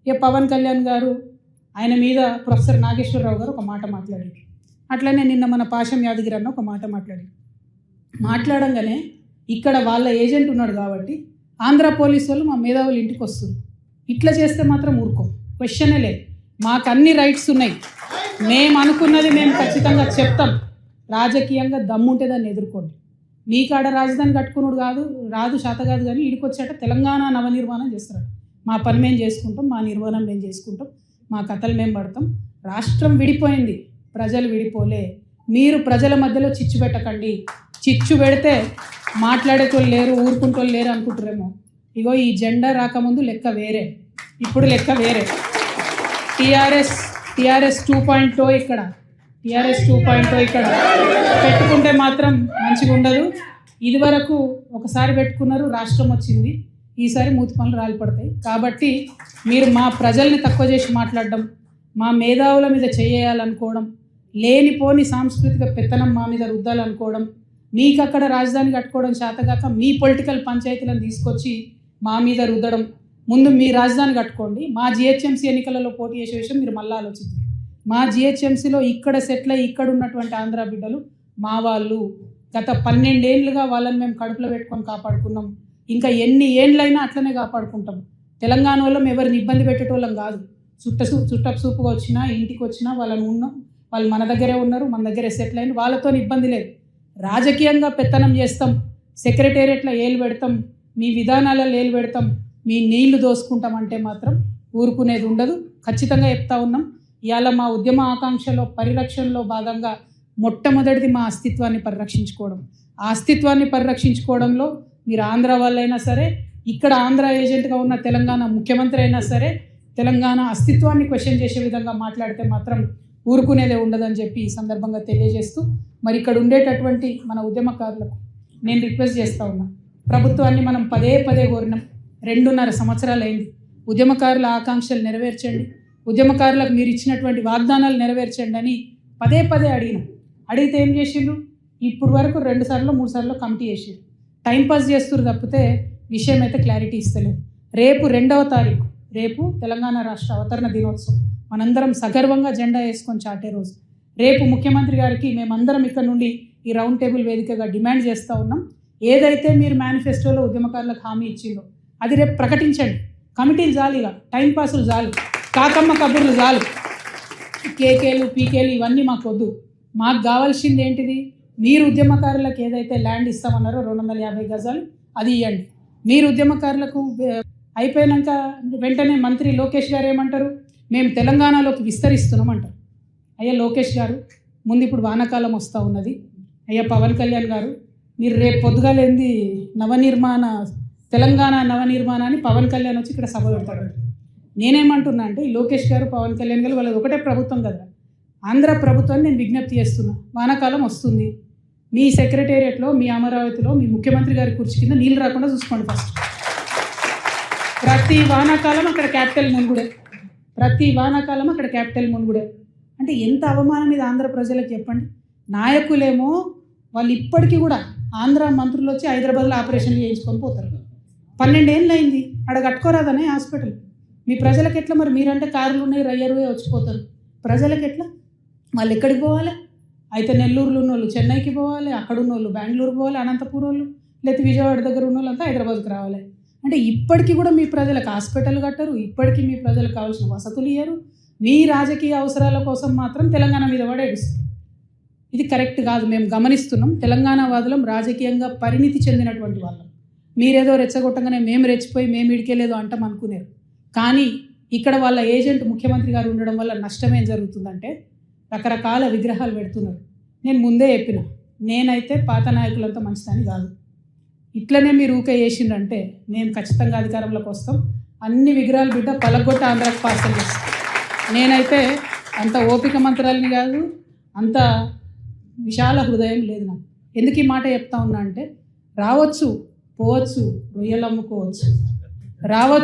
ఇక పవన్ కళ్యాణ్ గారు ఆయన మీద ప్రొఫెసర్ నాగేశ్వరరావు గారు ఒక మాట మాట్లాడారు. అట్లనే నిన్న మన పాశం యాదగిరి అన్న ఒక మాట మాట్లాడంగానే ఇక్కడ వాళ్ళ ఏజెంట్ ఉన్నాడు కాబట్టి ఆంధ్ర పోలీసు వాళ్ళు మా మేధావులు ఇంటికి వస్తారు. ఇట్లా చేస్తే మాత్రం ఊరుకోం, క్వశ్చనే లేదు. మాకు అన్ని రైట్స్ ఉన్నాయి, మేము అనుకున్నది మేము ఖచ్చితంగా చెప్తాం. రాజకీయంగా దమ్ముంటే దాన్ని ఎదుర్కోండి. మీ కాడ రాజధాని కట్టుకున్నాడు రాదు శాత కాదు, కానీ ఇడికొచ్చాట తెలంగాణ నవనిర్మాణం చేస్తాడు. మా పని మేము చేసుకుంటాం, మా నిర్మాణం మేము చేసుకుంటాం, మా కథలు మేము పడతాం. రాష్ట్రం విడిపోయింది, ప్రజలు విడిపోలే. మీరు ప్రజల మధ్యలో చిచ్చు పెట్టకండి. చిచ్చు పెడితే మాట్లాడేటోళ్ళు లేరు, ఊరుకుంటోళ్ళు లేరు అనుకుంటారేమో. ఇగో ఈ జెండా రాకముందు లెక్క వేరే, ఇప్పుడు లెక్క వేరే. టీఆర్ఎస్ 2.0 ఇక్కడ పెట్టుకుంటే మాత్రం మంచిగా ఉండదు. ఇదివరకు ఒకసారి పెట్టుకున్నారు, రాష్ట్రం వచ్చింది. ఈసారి మూతి పనులు రాలిపడతాయి. కాబట్టి మీరు మా ప్రజల్ని తక్కువ చేసి మాట్లాడడం, మా మేధావుల మీద చేయాలనుకోవడం, లేనిపోని సాంస్కృతిక పెత్తనం మా మీద రుద్దాలనుకోవడం, మీకు అక్కడ రాజధాని కట్టుకోవడం చేతగాక మీ పొలిటికల్ పంచాయతీలను తీసుకొచ్చి మా మీద రుద్దడం. ముందు మీ రాజధాని కట్టుకోండి. మా జిహెచ్ఎంసీ ఎన్నికలలో పోటీ చేసే విషయం మీరు మళ్ళీ ఆలోచించండి. మా జిహెచ్ఎంసీలో ఇక్కడ సెటిల్ అయ్యి ఇక్కడ ఉన్నటువంటి ఆంధ్ర బిడ్డలు మా వాళ్ళు. గత 12 ఏళ్ళుగా వాళ్ళని మేము కడుపులో పెట్టుకొని కాపాడుకున్నాం. ఇంకా ఎన్ని ఏళ్ళైనా అట్లనే కాపాడుకుంటాం. తెలంగాణ వాళ్ళం ఎవరిని ఇబ్బంది పెట్టేటోళ్ళం కాదు. చుట్టపు చూపుగా వచ్చినా ఇంటికి వచ్చినా వాళ్ళని ఉన్నాం, వాళ్ళు మన దగ్గరే ఉన్నారు, మన దగ్గరే సెటిల్ అయిన వాళ్ళతో ఇబ్బంది లేదు. రాజకీయంగా పెత్తనం చేస్తాం, సెక్రటేరియట్లో ఏలు పెడతాం, మీ విధానాలలో ఏలు పెడతాం, మీ నీళ్లు దోసుకుంటామంటే మాత్రం ఊరుకునేది ఉండదు. ఖచ్చితంగా చెప్తా ఉన్నాం. ఇవాళ మా ఉద్యమ ఆకాంక్షలో పరిరక్షణలో భాగంగా మొట్టమొదటిది మా అస్తిత్వాన్ని పరిరక్షించుకోవడం. ఆ అస్తిత్వాన్ని పరిరక్షించుకోవడంలో మీరు ఆంధ్ర వాళ్ళైనా సరే, ఇక్కడ ఆంధ్ర ఏజెంట్గా ఉన్న తెలంగాణ ముఖ్యమంత్రి అయినా సరే, తెలంగాణ అస్తిత్వాన్ని క్వశ్చన్ చేసే విధంగా మాట్లాడితే మాత్రం ఊరుకునేదే ఉండదని చెప్పి ఈ సందర్భంగా తెలియజేస్తూ, మరి ఇక్కడ ఉండేటటువంటి మన ఉద్యమకారులకు నేను రిక్వెస్ట్ చేస్తూ ఉన్నా. ప్రభుత్వాన్ని మనం పదే కోరినాం, 2.5 సంవత్సరాలు అయింది. ఉద్యమకారుల ఆకాంక్షలు నెరవేర్చండి, ఉద్యమకారులకు మీరు ఇచ్చినటువంటి వాగ్దానాలు నెరవేర్చండి అని పదే అడిగినాం. అడిగితే ఏం చేసిండ్రు? ఇప్పుడు వరకు 2 సార్లు 3 సార్లు కమిటీ చేసిండ్రు. టైంపాస్ చేస్తున్నారు తప్పితే విషయం అయితే క్లారిటీ ఇస్తలేదు. రేపు 2వ తారీఖు, రేపు తెలంగాణ రాష్ట్ర అవతరణ దినోత్సవం. మనందరం సగర్వంగా జెండా వేసుకొని చాటే రోజు. రేపు ముఖ్యమంత్రి గారికి మేమందరం ఇక్కడ నుండి ఈ రౌండ్ టేబుల్ వేదికగా డిమాండ్ చేస్తూ ఉన్నాం. ఏదైతే మీరు మేనిఫెస్టోలో ఉద్యమకారులకు హామీ ఇచ్చిందో అది రేపు ప్రకటించండి. కమిటీలు చాలు, ఇక టైంపాసులు చాలు, కాకమ్మ కబుర్లు చాలు, కేకేలు పీకేలు ఇవన్నీ మాకు వద్దు. మాకు కావాల్సింది ఏంటిది? మీరు ఉద్యమకారులకు ఏదైతే ల్యాండ్ ఇస్తామన్నారో 250 గజాలు అది ఇవ్వండి. మీరు ఉద్యమకారులకు అయిపోయాక వెంటనే మంత్రి లోకేష్ గారు ఏమంటారు? మేము తెలంగాణలోకి విస్తరిస్తున్నాం అంటారు. అయ్యా లోకేష్ గారు, ముందు ఇప్పుడు వానాకాలం వస్తూ ఉన్నది. అయ్యా పవన్ కళ్యాణ్ గారు, మీరు రేపు పొద్దుగాలేంది తెలంగాణ నవనిర్మాణాన్ని పవన్ కళ్యాణ్ వచ్చి ఇక్కడ సభ పెడతాడు. నేనేమంటున్నా అంటే, ఈ లోకేష్ గారు పవన్ కళ్యాణ్ గారు వాళ్ళది ఒకటే ప్రభుత్వం కదా, ఆంధ్ర ప్రభుత్వాన్ని నేను విజ్ఞప్తి చేస్తున్నా. వానాకాలం వస్తుంది, మీ సెక్రటేరియట్లో, మీ అమరావతిలో, మీ ముఖ్యమంత్రి గారి కుర్చీ కింద నీళ్ళు రాకుండా చూసుకోండి. ఫస్ట్ ప్రతి వానాకాలం అక్కడ క్యాపిటల్ మునుగుడే. అంటే ఎంత అవమానం ఇది ఆంధ్ర ప్రజలకు చెప్పండి. నాయకులేమో వాళ్ళు ఇప్పటికీ కూడా ఆంధ్ర మంత్రులు వచ్చి హైదరాబాద్లో ఆపరేషన్లు చేయించుకొని పోతారు. 12 ఏళ్ళు అయింది, అక్కడ కట్టుకోరాదనే హాస్పిటల్. మీ ప్రజలకు ఎట్లా? మరి మీరంటే కార్లు ఉన్నాయి, రయ్యరువే వచ్చిపోతారు. ప్రజలకు ఎట్లా? వాళ్ళు ఎక్కడికి పోవాలి? అయితే నెల్లూరులో ఉన్నోళ్ళు చెన్నైకి పోవాలి, అక్కడ ఉన్నోళ్ళు బెంగళూరు పోవాలి, అనంతపురం వాళ్ళు, లేకపోతే విజయవాడ దగ్గర ఉన్న వాళ్ళంతా హైదరాబాద్కి రావాలి. అంటే ఇప్పటికీ కూడా మీ ప్రజలకు హాస్పిటల్ కట్టరు, ఇప్పటికీ మీ ప్రజలకు కావాల్సిన వసతులు ఇయ్యరు. మీ రాజకీయ అవసరాల కోసం మాత్రం తెలంగాణ మీద పడేస్తారు. ఇది కరెక్ట్ కాదు. మేము గమనిస్తున్నాం. తెలంగాణ వాదులం రాజకీయంగా పరిణితి చెందినటువంటి వాళ్ళం. మీరేదో రెచ్చగొట్టగానే మేము రెచ్చిపోయి మేము ఇడికేలేదో అంటాం అనుకునేరు. కానీ ఇక్కడ వాళ్ళ ఏజెంట్ ముఖ్యమంత్రి గారు ఉండడం వల్ల నష్టం ఏం జరుగుతుందంటే, రకరకాల విగ్రహాలు పెడుతున్నారు. నేను ముందే చెప్పిన, నేనైతే పాత నాయకులంతా మంచిదని కాదు. ఇట్లనే మీరు ఊకే చేసిండ్రంటే మేము ఖచ్చితంగా అధికారంలోకి వస్తాం. అన్ని విగ్రహాలు బిడ్డ పలగొట్ట ఆంధ్రాకి పార్సల్ చేస్తాం. నేనైతే అంత ఓపిక మంత్రాలని కాదు, అంత విశాల హృదయం లేదు నాకు. ఎందుకు ఈ మాట చెప్తా ఉన్నా అంటే, రావచ్చు, పోవచ్చు, రొయ్యలు అమ్ముకోవచ్చు, రావచ్చు.